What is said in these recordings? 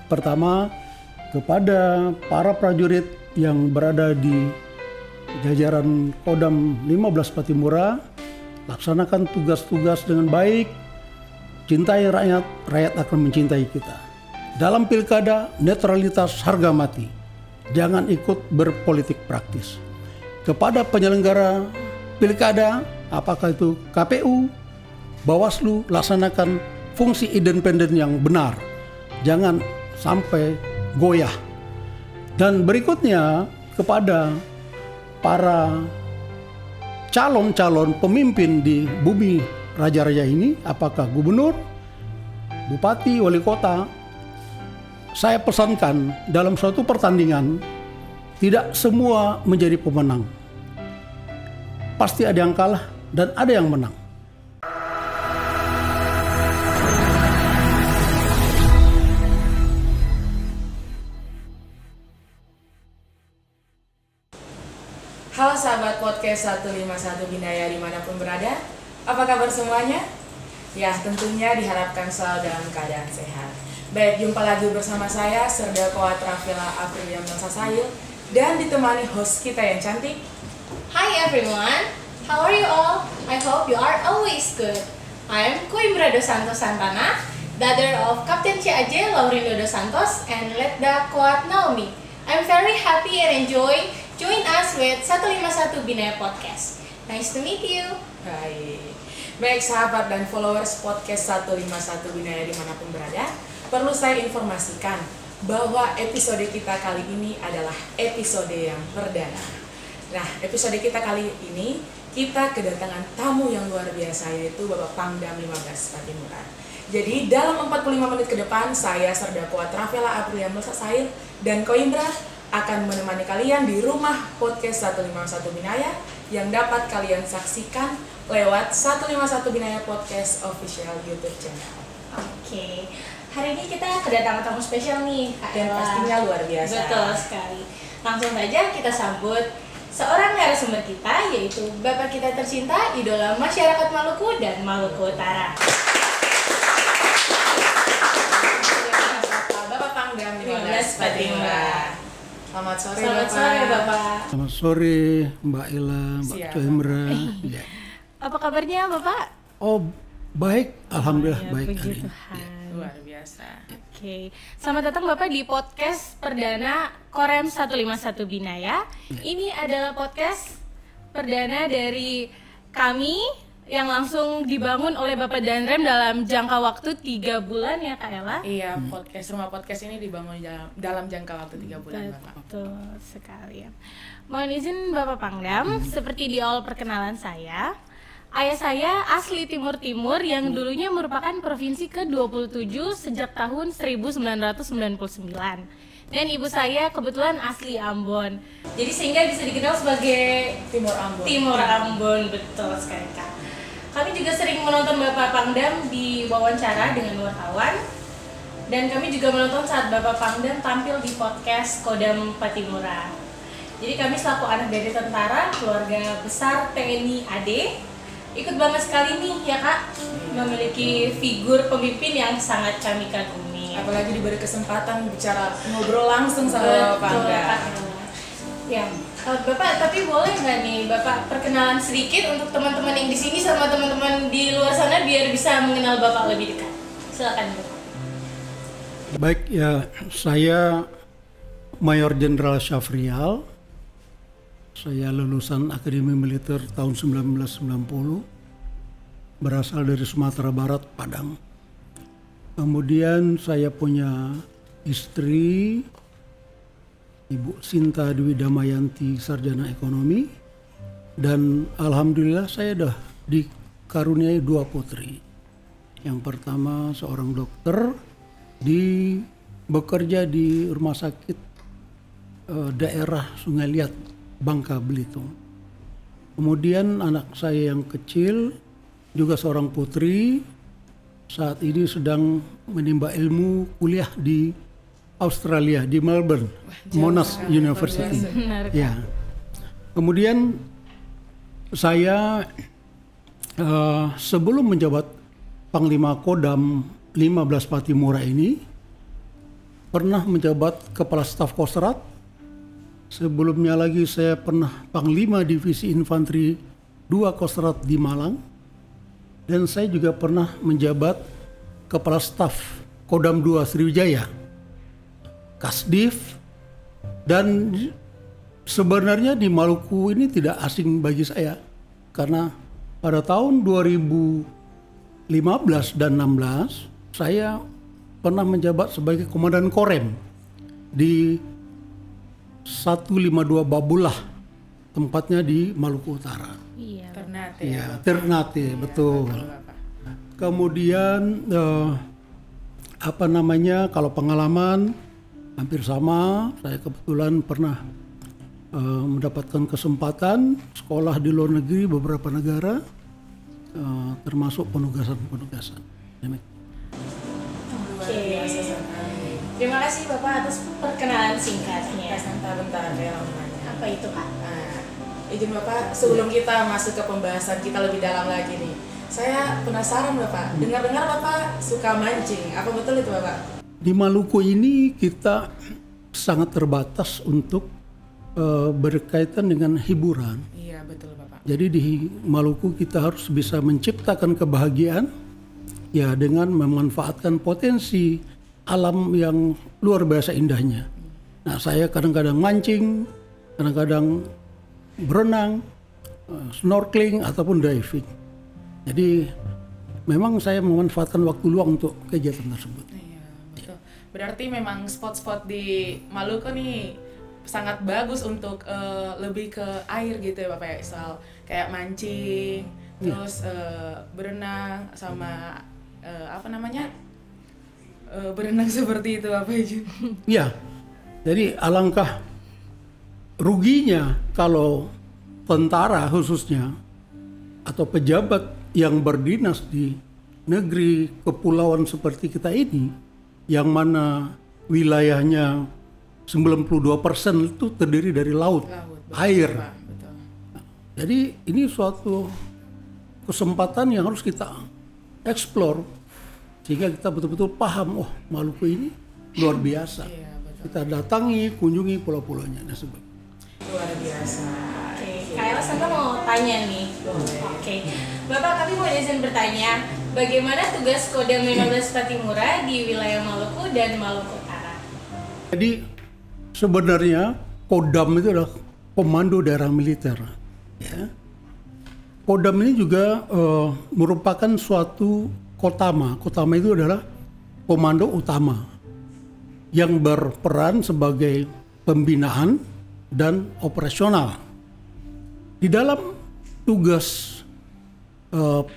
Pertama, kepada para prajurit yang berada di jajaran Kodam 15 Patimura, laksanakan tugas-tugas dengan baik, cintai rakyat, rakyat akan mencintai kita. Dalam pilkada, netralitas harga mati, jangan ikut berpolitik praktis. Kepada penyelenggara pilkada, apakah itu KPU, Bawaslu, laksanakan fungsi independen yang benar, jangan sampai goyah. Dan berikutnya kepada para calon-calon pemimpin di bumi raja-raja ini, apakah gubernur, bupati, wali kota, saya pesankan dalam suatu pertandingan tidak semua menjadi pemenang. Pasti ada yang kalah dan ada yang menang. Halo sahabat podcast 151 Binaya dimanapun berada, apa kabar semuanya? Ya tentunya diharapkan selalu dalam keadaan sehat. Baik, jumpa lagi bersama saya Serda Koat Rafila Aprilia Melsasail dan ditemani host kita yang cantik. Hi everyone, how are you all? I hope you are always good. I am Coimbra dos Santos Santana, daughter of Captain C.A.J. Laurindo dos Santos and Letda Koat Naomi. I'm very happy and enjoy join us with 151 Binaya Podcast. Nice to meet you. Baik sahabat dan followers podcast 151 Binaya dimanapun berada, perlu saya informasikan bahwa episode kita kali ini adalah episode yang perdana. Nah, episode kita kali ini kita kedatangan tamu yang luar biasa, yaitu Bapak Pangdam 15 Patimura. Jadi dalam 45 menit ke depan, saya Serda Koat Rafila Aprilia Melsasail dan Coimbra akan menemani kalian di rumah podcast 151 Binaya yang dapat kalian saksikan lewat 151 Binaya Podcast official YouTube channel. Oke, hari ini kita kedatangan tamu spesial nih, Kak Dan Ella. pastinya luar biasa. Betul sekali. Langsung saja kita sambut seorang narasumber kita, yaitu Bapak kita tercinta, idola masyarakat Maluku dan Maluku Utara. Bapak Pangdam 15 Patimura. Selamat sore, Selamat sore, Bapak. Selamat sore Mbak Ella, Mbak Coimbra. Ya. Apa kabarnya, Bapak? Oh baik, alhamdulillah Ya, baik puji hari ini. Tuhan. Luar biasa. Oke, selamat datang Bapak di podcast perdana Korem 151 Binaya. Ini adalah podcast perdana dari kami yang langsung dibangun oleh Bapak Danrem dalam jangka waktu 3 bulan ya Kak Ella? Iya, rumah podcast ini dibangun dalam jangka waktu 3 bulan, Bapak. Betul sekali ya. Mohon izin Bapak Pangdam, seperti di awal perkenalan saya, ayah saya asli Timur Timur yang dulunya merupakan provinsi ke-27 sejak tahun 1999. Dan ibu saya kebetulan asli Ambon. Jadi sehingga bisa dikenal sebagai Timur Ambon. Timur Ambon, betul sekali Kak. Kami juga sering menonton Bapak Pangdam di wawancara dengan wartawan. Dan kami juga menonton saat Bapak Pangdam tampil di podcast Kodam Patimura. Jadi kami selaku anak dari tentara, keluarga besar TNI AD, ikut bangga sekali nih ya Kak, memiliki figur pemimpin yang sangat kami kagumi. Apalagi diberi kesempatan bicara ngobrol langsung sama Bapak Pangdam. Ya, Bapak, tapi boleh nggak nih Bapak perkenalan sedikit untuk teman-teman yang di sini sama teman-teman di luar sana biar bisa mengenal Bapak lebih dekat. Silakan Bapak. Baik ya, saya Mayor Jenderal Syafrial. Saya lulusan Akademi Militer tahun 1990, berasal dari Sumatera Barat, Padang. Kemudian saya punya istri, Ibu Sinta Dwi Damayanti, sarjana ekonomi, dan alhamdulillah saya sudah dikaruniai 2 putri. Yang pertama seorang dokter bekerja di rumah sakit daerah Sungai Liat, Bangka Belitung. Kemudian anak saya yang kecil juga seorang putri, saat ini sedang menimba ilmu kuliah di Australia, di Melbourne, Monash University. Ya. Kemudian saya sebelum menjabat Panglima Kodam 15 Patimura ini, pernah menjabat Kepala Staf Kostrad. Sebelumnya lagi saya pernah Panglima Divisi Infanteri 2 Kostrad di Malang. Dan saya juga pernah menjabat Kepala Staf Kodam 2 Sriwijaya, Kasdif, dan sebenarnya di Maluku ini tidak asing bagi saya karena pada tahun 2015 dan 16 saya pernah menjabat sebagai Komandan Korem di 152 Babullah, tempatnya di Maluku Utara. Iya. Ternate. Ya, Ternate, betul. Kemudian kalau pengalaman hampir sama, saya kebetulan pernah mendapatkan kesempatan sekolah di luar negeri beberapa negara, termasuk penugasan-penugasan. Luar biasa sekali. Terima kasih Bapak atas perkenalan singkatnya. Bentar ya namanya. Apa itu Kak? Izin Bapak, sebelum kita masuk ke pembahasan kita lebih dalam lagi nih, saya penasaran Bapak, dengar-dengar Bapak suka mancing, apa betul itu Bapak? Di Maluku ini kita sangat terbatas untuk berkaitan dengan hiburan. Iya betul Bapak. Jadi di Maluku kita harus bisa menciptakan kebahagiaan ya dengan memanfaatkan potensi alam yang luar biasa indahnya. Nah, saya kadang-kadang mancing, kadang-kadang berenang, snorkeling ataupun diving. Jadi memang saya memanfaatkan waktu luang untuk kegiatan tersebut. Iya betul. Berarti memang spot-spot di Maluku nih sangat bagus untuk lebih ke air gitu ya Bapak ya, soal kayak mancing, terus berenang sama berenang seperti itu Bapak Ijun. Iya, jadi alangkah ruginya kalau tentara khususnya atau pejabat yang berdinas di negeri kepulauan seperti kita ini, yang mana wilayahnya 92% itu terdiri dari laut, air. Pak, betul. Jadi ini suatu kesempatan yang harus kita eksplor sehingga kita betul-betul paham, oh Maluku ini luar biasa. Iya, betul. Kita datangi, kunjungi pulau-pulaunya dan sebagainya. Luar biasa. Oke, Kak Ella Santa mau tanya nih. Oke, Bapak kami mau izin bertanya, bagaimana tugas Kodam 15 Patimura di wilayah Maluku dan Maluku Utara? Jadi sebenarnya Kodam itu adalah komando daerah militer. Ya. Kodam ini juga merupakan suatu Kotama. Kotama itu adalah komando utama yang berperan sebagai pembinaan dan operasional. Di dalam tugas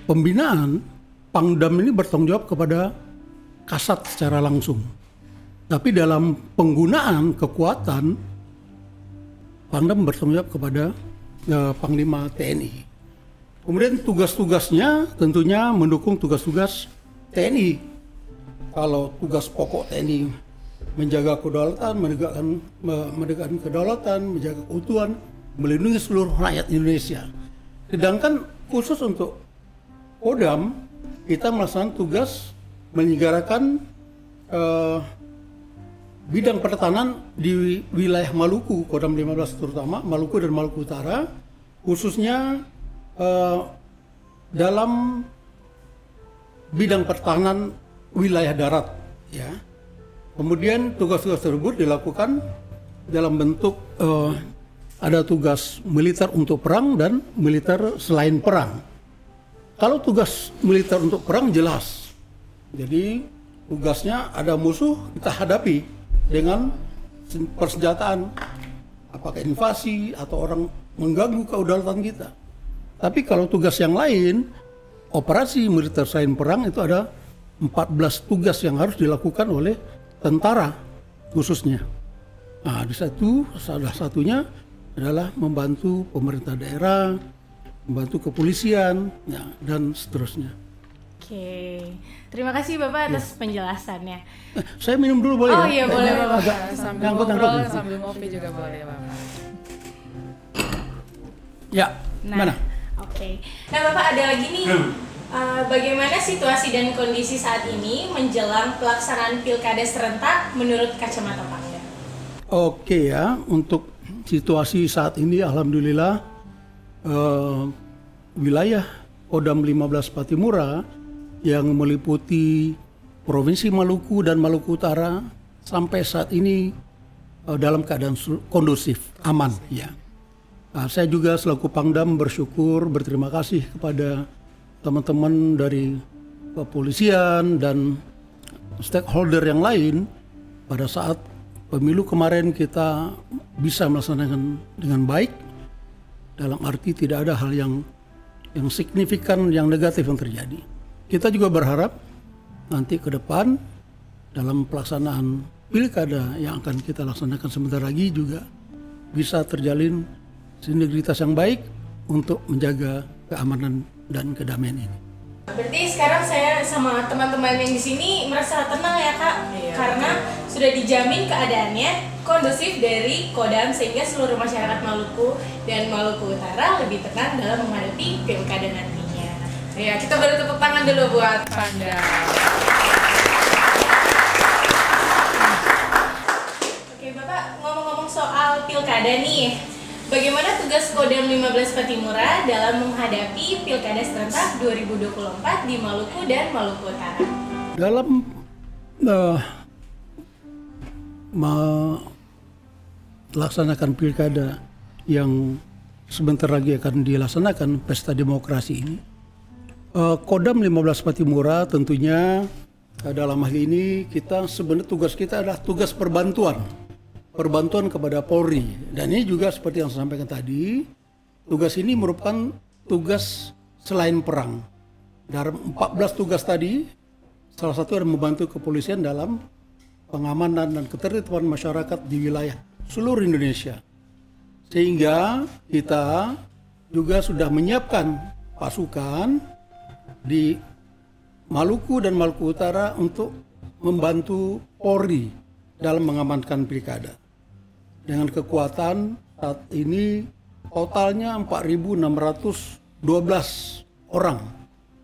pembinaan, Pangdam ini bertanggung jawab kepada Kasat secara langsung. Tapi dalam penggunaan kekuatan, Pangdam bertanggung jawab kepada Panglima TNI. Kemudian tugas-tugasnya tentunya mendukung tugas-tugas TNI. Kalau tugas pokok TNI menjaga kedaulatan, menegakkan kedaulatan, menjaga keutuhan, melindungi seluruh rakyat Indonesia. Sedangkan khusus untuk Kodam, kita melaksanakan tugas menyelenggarakan bidang pertahanan di wilayah Maluku, Kodam 15 terutama, Maluku dan Maluku Utara, khususnya dalam bidang pertahanan wilayah darat. Ya. Kemudian tugas-tugas tersebut dilakukan dalam bentuk ada tugas militer untuk perang dan militer selain perang. Kalau tugas militer untuk perang jelas, jadi tugasnya ada musuh kita hadapi dengan persenjataan, apakah invasi atau orang mengganggu kedaulatan kita. Tapi kalau tugas yang lain, operasi militer selain perang itu ada 14 tugas yang harus dilakukan oleh tentara khususnya. Nah, di salah satunya adalah membantu pemerintah daerah, membantu kepolisian, ya, dan seterusnya. Oke, terima kasih Bapak atas penjelasannya. Saya minum dulu boleh? Oh iya boleh Bapak. Sambil ngobrol, sambil ngopi juga boleh Bapak. Ya, mana? Oke. Nah Bapak ada lagi nih Bagaimana situasi dan kondisi saat ini menjelang pelaksanaan pilkada serentak menurut kacamata Pangdam? Oke ya, untuk situasi saat ini alhamdulillah wilayah Kodam 15 Patimura yang meliputi Provinsi Maluku dan Maluku Utara sampai saat ini dalam keadaan kondusif, aman ya. Saya juga selaku Pangdam bersyukur, berterima kasih kepada teman-teman dari kepolisian dan stakeholder yang lain. Pada saat pemilu kemarin kita bisa melaksanakan dengan baik, dalam arti tidak ada hal yang signifikan, yang negatif yang terjadi. Kita juga berharap nanti ke depan dalam pelaksanaan pilkada yang akan kita laksanakan sebentar lagi juga bisa terjalin sinergitas yang baik untuk menjaga keamanan dan kedamaian ini. Berarti sekarang saya sama teman-teman yang di sini merasa tenang ya Kak, karena sudah dijamin keadaannya kondusif dari Kodam sehingga seluruh masyarakat Maluku dan Maluku Utara lebih tenang dalam menghadapi pilkada nantinya. Ya, kita beri tepuk tangan dulu buat Pangdam. Oke Bapak, ngomong-ngomong soal pilkada nih, bagaimana tugas Kodam 15 Patimura dalam menghadapi pilkada serentak 2024 di Maluku dan Maluku Utara? Dalam melaksanakan pilkada yang sebentar lagi akan dilaksanakan, pesta demokrasi ini, Kodam 15 Patimura tentunya dalam hal ini kita sebenarnya tugas kita adalah tugas perbantuan kepada Polri. Dan ini juga seperti yang saya sampaikan tadi, tugas ini merupakan tugas selain perang. Dalam 14 tugas tadi, salah satu adalah membantu kepolisian dalam pengamanan dan ketertiban masyarakat di wilayah seluruh Indonesia. Sehingga kita juga sudah menyiapkan pasukan di Maluku dan Maluku Utara untuk membantu Polri dalam mengamankan pilkada. Dengan kekuatan saat ini totalnya 4.612 orang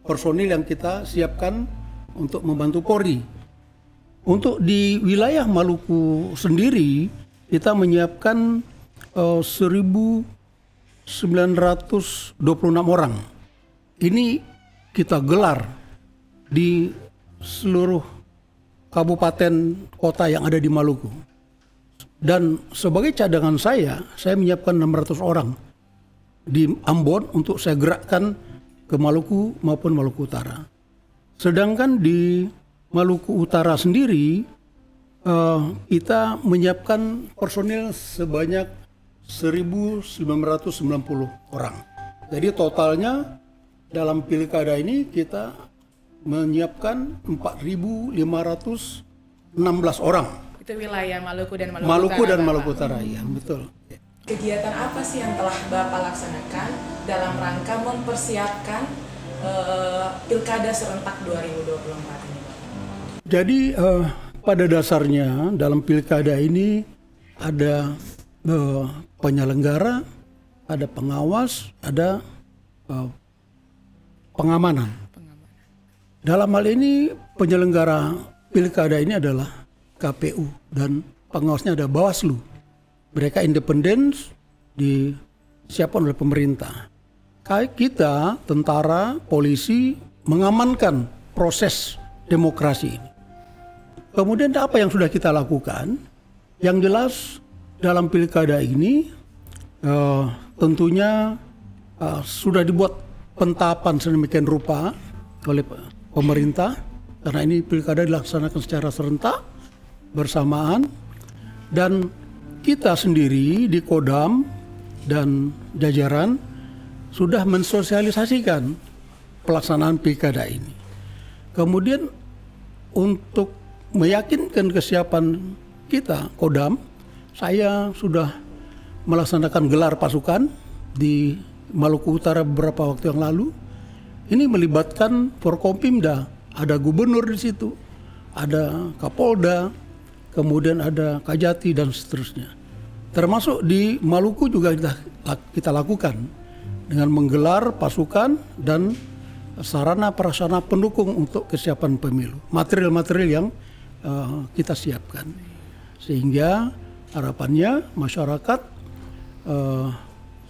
personil yang kita siapkan untuk membantu Polri. Untuk di wilayah Maluku sendiri kita menyiapkan 1.926 orang. Ini kita gelar di seluruh kabupaten kota yang ada di Maluku. Dan sebagai cadangan saya menyiapkan 600 orang di Ambon untuk saya gerakkan ke Maluku maupun Maluku Utara. Sedangkan di Maluku Utara sendiri kita menyiapkan personil sebanyak 1.990 orang. Jadi totalnya dalam pilkada ini kita menyiapkan 4.516 orang. Itu wilayah Maluku dan Maluku, Maluku Utara, dan Bapak. Maluku Utara, ya betul. Kegiatan apa sih yang telah Bapak laksanakan dalam rangka mempersiapkan pilkada serentak 2024 ini? Jadi pada dasarnya dalam pilkada ini ada penyelenggara, ada pengawas, ada pengamanan. Dalam hal ini penyelenggara pilkada ini adalah KPU dan pengawasnya ada Bawaslu. Mereka independen, disiapkan oleh pemerintah. Kita, tentara, polisi, mengamankan proses demokrasi ini. Kemudian apa yang sudah kita lakukan? Yang jelas dalam pilkada ini tentunya sudah dibuat pentahapan sedemikian rupa oleh pemerintah, karena ini pilkada dilaksanakan secara serentak bersamaan, dan kita sendiri di Kodam dan jajaran sudah mensosialisasikan pelaksanaan pilkada ini. Kemudian untuk meyakinkan kesiapan kita Kodam, saya sudah melaksanakan gelar pasukan di Maluku Utara beberapa waktu yang lalu. Ini melibatkan Forkompimda, ada gubernur di situ, ada Kapolda, kemudian ada Kajati dan seterusnya. Termasuk di Maluku juga kita lakukan dengan menggelar pasukan dan sarana prasarana pendukung untuk kesiapan pemilu, material-material yang kita siapkan, sehingga harapannya masyarakat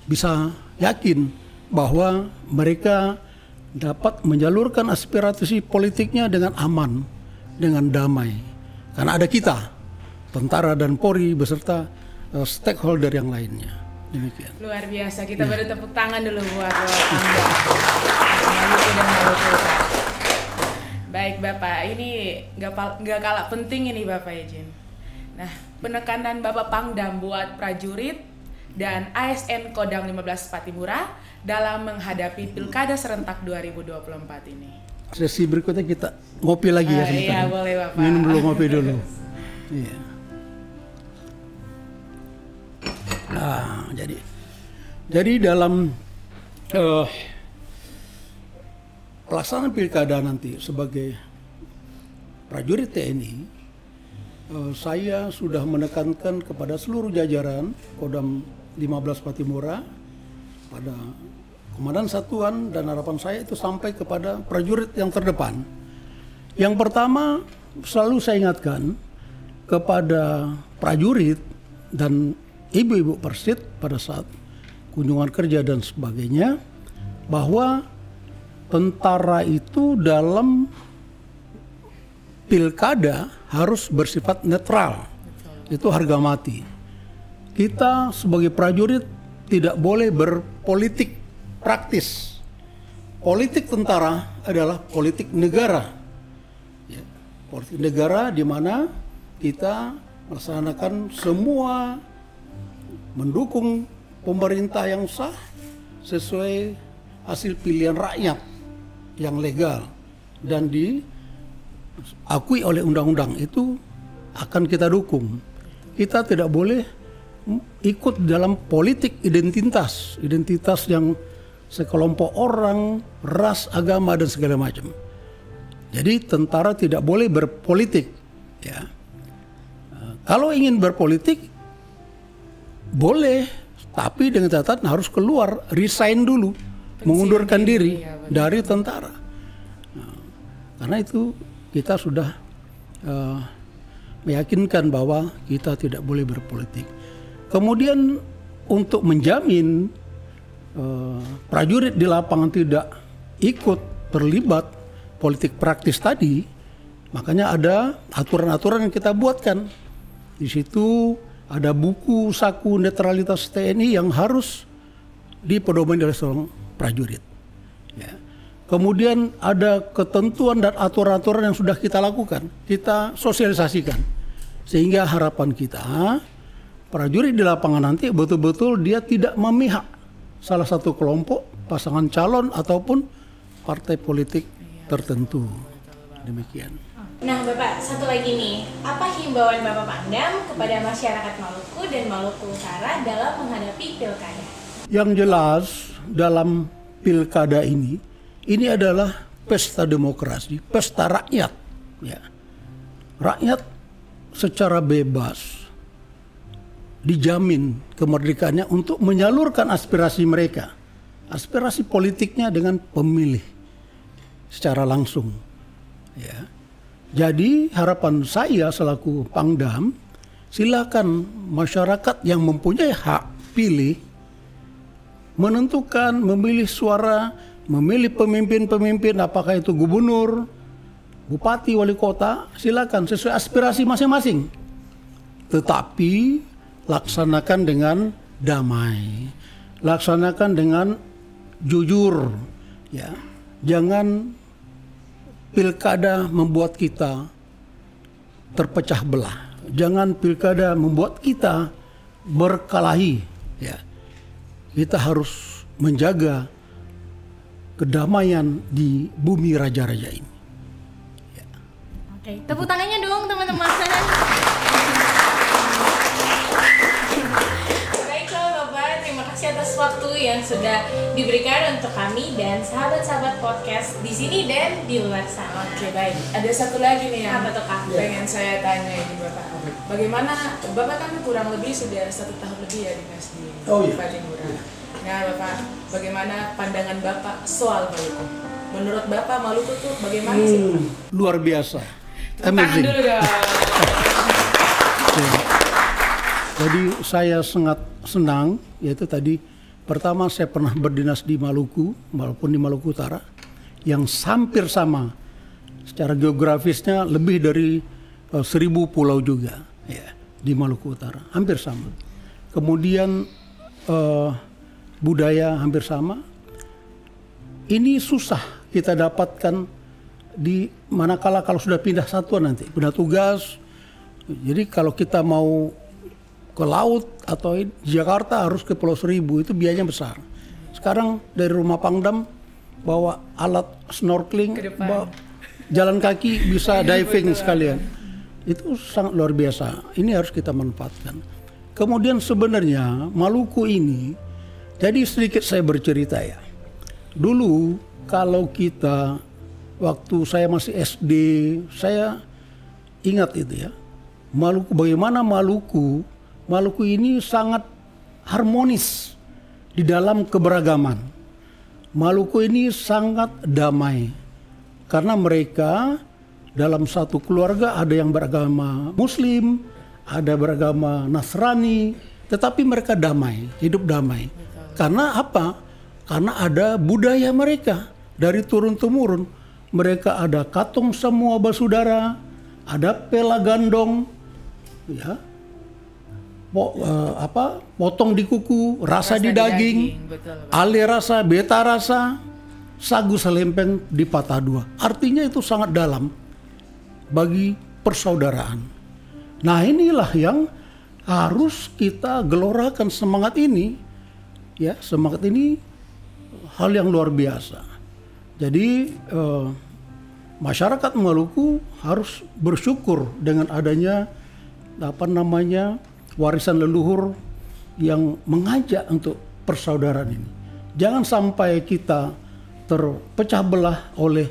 bisa yakin bahwa mereka dapat menyalurkan aspirasi politiknya dengan aman, dengan damai, karena ada kita, tentara dan Polri beserta stakeholder yang lainnya. Demikian. Luar biasa, kita baru tepuk tangan dulu buat Anda. Maluku dan Maluku. Baik Bapak, ini nggak kalah penting ini Bapak izin. Nah, penekanan Bapak Pangdam buat prajurit dan ASN Kodam 15 Patimura dalam menghadapi Pilkada serentak 2024 ini. Sesi berikutnya kita ngopi lagi ya sebentar. Iya, boleh Bapak. Minum dulu, ngopi dulu. Iya. Nah, jadi dalam pelaksanaan pilkada nanti sebagai prajurit TNI, saya sudah menekankan kepada seluruh jajaran Kodam 15 Patimura, pada Komandan Satuan, dan harapan saya itu sampai kepada prajurit yang terdepan. Yang pertama, selalu saya ingatkan kepada prajurit dan ibu-ibu Persit pada saat kunjungan kerja dan sebagainya, bahwa tentara itu dalam pilkada harus bersifat netral. Itu harga mati. Kita sebagai prajurit tidak boleh berpolitik praktis. Politik tentara adalah politik negara. Ya, politik negara di mana kita melaksanakan semua mendukung pemerintah yang sah sesuai hasil pilihan rakyat yang legal dan diakui oleh undang-undang, itu akan kita dukung. Kita tidak boleh ikut dalam politik identitas yang sekelompok orang, ras, agama dan segala macam. Jadi tentara tidak boleh berpolitik. Ya. Kalau ingin berpolitik boleh, tapi dengan catatan harus keluar, resign dulu, mengundurkan diri dari tentara. Nah, karena itu kita sudah meyakinkan bahwa kita tidak boleh berpolitik. Kemudian untuk menjamin prajurit di lapangan tidak ikut terlibat politik praktis tadi, makanya ada aturan-aturan yang kita buatkan. Di situ ada buku saku netralitas TNI yang harus dipedomani oleh seorang prajurit. Ya. Kemudian ada ketentuan dan aturan-aturan yang sudah kita lakukan, kita sosialisasikan, sehingga harapan kita prajurit di lapangan nanti betul-betul dia tidak memihak salah satu kelompok, pasangan calon ataupun partai politik tertentu. Demikian. Nah Bapak, satu lagi nih, apa himbauan Bapak Pangdam kepada masyarakat Maluku dan Maluku Utara dalam menghadapi pilkada? Yang jelas dalam pilkada ini adalah pesta demokrasi, pesta rakyat. Ya. Rakyat secara bebas dijamin kemerdekaannya untuk menyalurkan aspirasi mereka, aspirasi politiknya dengan pemilih secara langsung. Ya. Jadi harapan saya selaku Pangdam, silakan masyarakat yang mempunyai hak pilih menentukan, memilih suara, memilih pemimpin-pemimpin, apakah itu gubernur, bupati, wali kota, silakan sesuai aspirasi masing-masing. Tetapi laksanakan dengan damai, laksanakan dengan jujur, ya. Jangan pilkada membuat kita terpecah belah. Jangan pilkada membuat kita berkelahi. Ya. Kita harus menjaga kedamaian di bumi raja-raja ini. Ya. Oke, tepuk tangannya dong teman-teman. Atas waktu yang sudah diberikan untuk kami dan sahabat-sahabat podcast di sini dan di luar sana. Oke, baik. Ada satu lagi nih yang apa tuh, Kak? pengen saya tanya ini Bapak. Bagaimana Bapak kan kurang lebih sudah 1 tahun lebih ya dinas di Patimura. Nah Bapak, bagaimana pandangan Bapak soal Maluku? Menurut Bapak Maluku tuh bagaimana sih Bapak? Luar biasa. Tangan Amazing. dulu dong. Jadi saya sangat senang, yaitu tadi pertama saya pernah berdinas di Maluku, walaupun di Maluku Utara, yang hampir sama secara geografisnya, lebih dari 1000 pulau juga ya, di Maluku Utara, hampir sama. Kemudian budaya hampir sama. Ini susah kita dapatkan di manakala kalau sudah pindah satuan nanti, pindah tugas. Jadi kalau kita mau ke laut atau di Jakarta harus ke Pulau Seribu, itu biayanya besar. Sekarang dari rumah Pangdam bawa alat snorkeling, bawa jalan kaki bisa diving sekalian. Itu sangat luar biasa. Ini harus kita manfaatkan. Kemudian sebenarnya Maluku ini, jadi sedikit saya bercerita ya. Dulu kalau kita waktu saya masih SD, saya ingat itu ya. Maluku, bagaimana Maluku ini sangat harmonis di dalam keberagaman. Maluku ini sangat damai karena mereka dalam satu keluarga ada yang beragama Muslim, ada beragama Nasrani, tetapi mereka damai, hidup damai. Karena apa? Karena ada budaya mereka dari turun-temurun. Mereka ada katong semua basudara, ada pela gandong, ya, potong di kuku, rasa di daging, ale rasa, beta rasa, sagu selempeng di patah dua. Artinya itu sangat dalam bagi persaudaraan. Nah inilah yang harus kita gelorakan semangat ini, ya, semangat ini hal yang luar biasa. Jadi masyarakat Maluku harus bersyukur dengan adanya warisan leluhur yang mengajak untuk persaudaraan ini. Jangan sampai kita terpecah belah oleh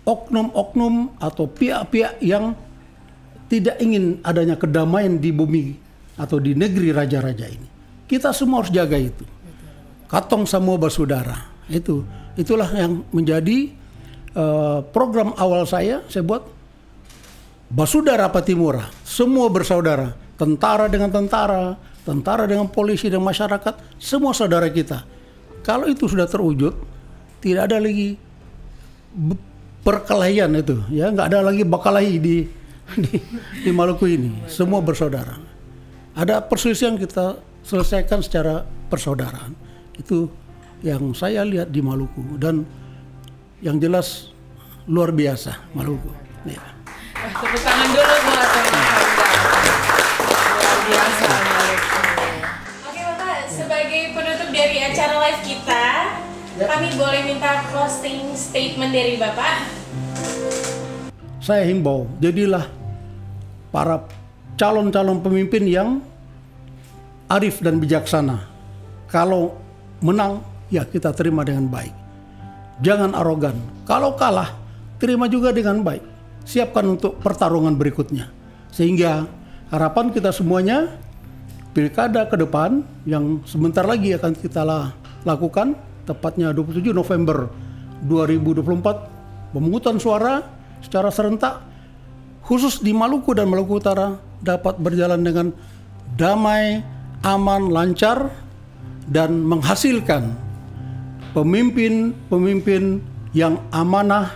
oknum-oknum atau pihak-pihak yang tidak ingin adanya kedamaian di bumi atau di negeri raja-raja ini. Kita semua harus jaga itu. Katong semua bersaudara. Itulah yang menjadi program awal saya buat Basudara Patimura, semua bersaudara, tentara dengan tentara, tentara dengan polisi dan masyarakat, semua saudara kita. Kalau itu sudah terwujud, tidak ada lagi perkelahian itu, ya, nggak ada lagi bakalahi di Maluku ini, semua bersaudara. Ada perselisihan kita selesaikan secara persaudaraan. Itu yang saya lihat di Maluku, dan yang jelas luar biasa Maluku. Ya. Tepuk tangan dulu buat luar biasa. Oke Bapak, sebagai penutup dari acara live kita, kami boleh minta closing statement dari Bapak? Saya himbau, jadilah para calon-calon pemimpin yang arif dan bijaksana. Kalau menang, ya kita terima dengan baik. Jangan arogan. Kalau kalah, terima juga dengan baik. Siapkan untuk pertarungan berikutnya. Sehingga harapan kita semuanya, pilkada ke depan yang sebentar lagi akan kita lakukan, tepatnya 27 November 2024, pemungutan suara secara serentak, khusus di Maluku dan Maluku Utara, dapat berjalan dengan damai, aman, lancar, dan menghasilkan pemimpin-pemimpin yang amanah,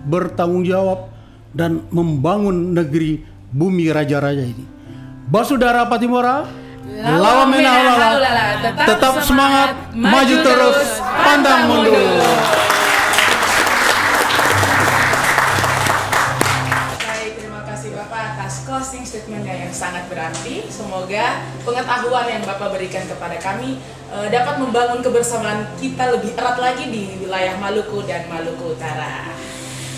bertanggung jawab, dan membangun negeri bumi raja-raja ini. Basudara Patimura, lawan menawala, tetap semangat, maju terus, pantang mundur. Baik, terima kasih Bapak atas closing statement-nya yang sangat berarti. Semoga pengetahuan yang Bapak berikan kepada kami dapat membangun kebersamaan kita lebih erat lagi di wilayah Maluku dan Maluku Utara.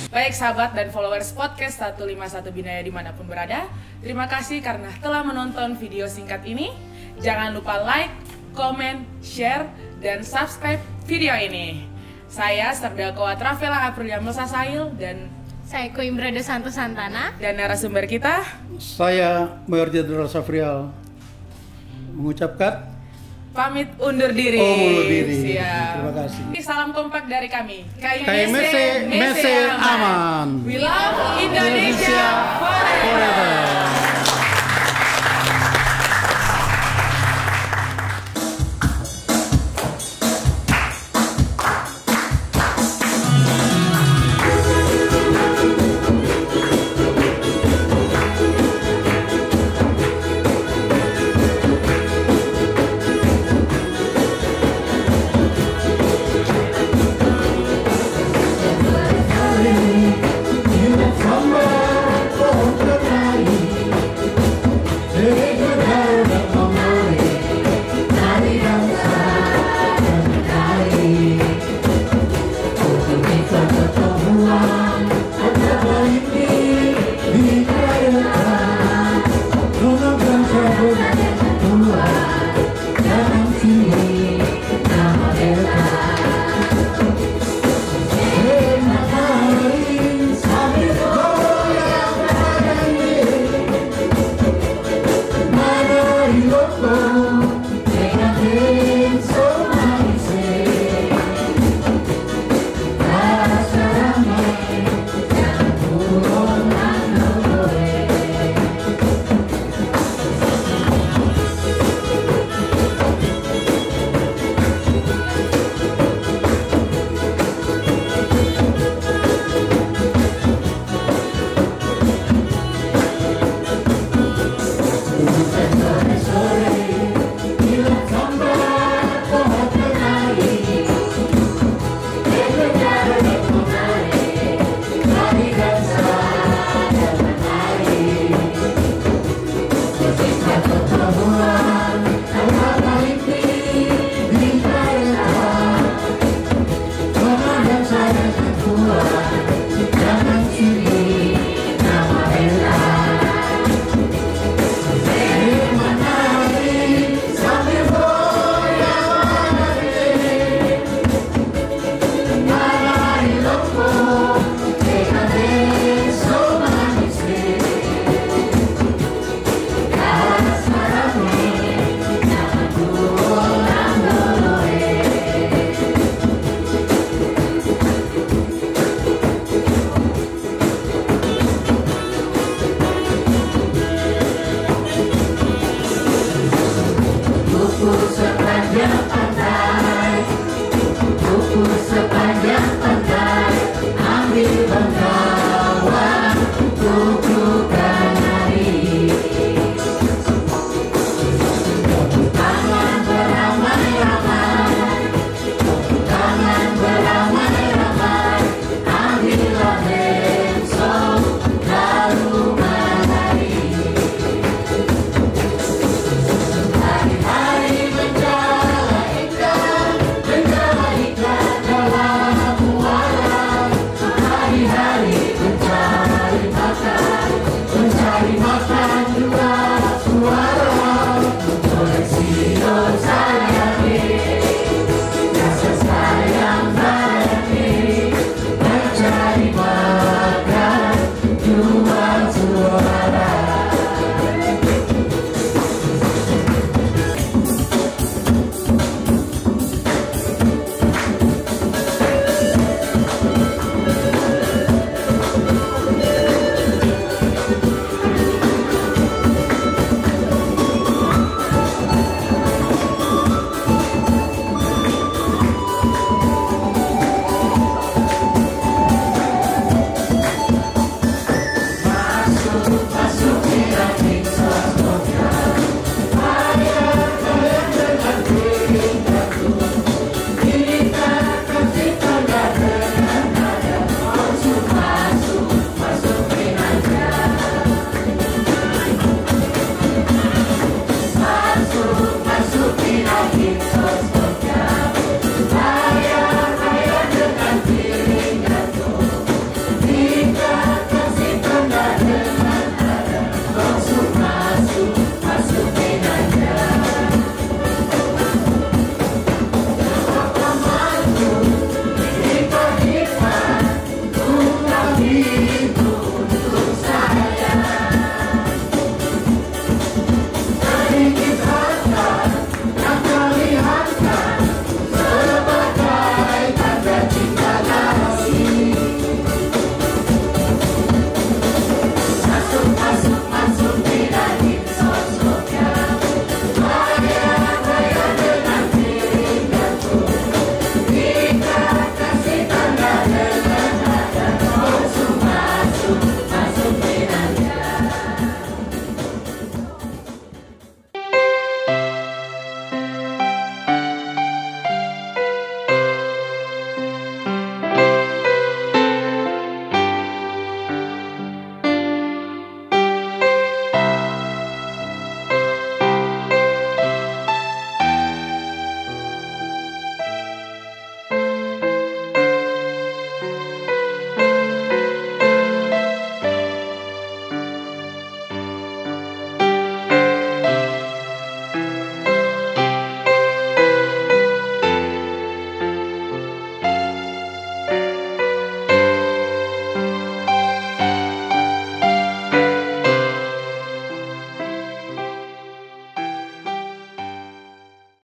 Baik sahabat dan followers podcast 151 Binaya dimanapun berada, terima kasih karena telah menonton video singkat ini. Jangan lupa like, comment, share, dan subscribe video ini. Saya Serdako Atrafela Aprilia Melsasail dan Saya Coimbra de Santos Santana. Dan narasumber kita, Saya Mayor Jenderal Safrial mengucapkan pamit undur diri. Oh, undur diri. Siap. Terima kasih. Salam kompak dari kami. KMC Mese Aman. We love Indonesia forever.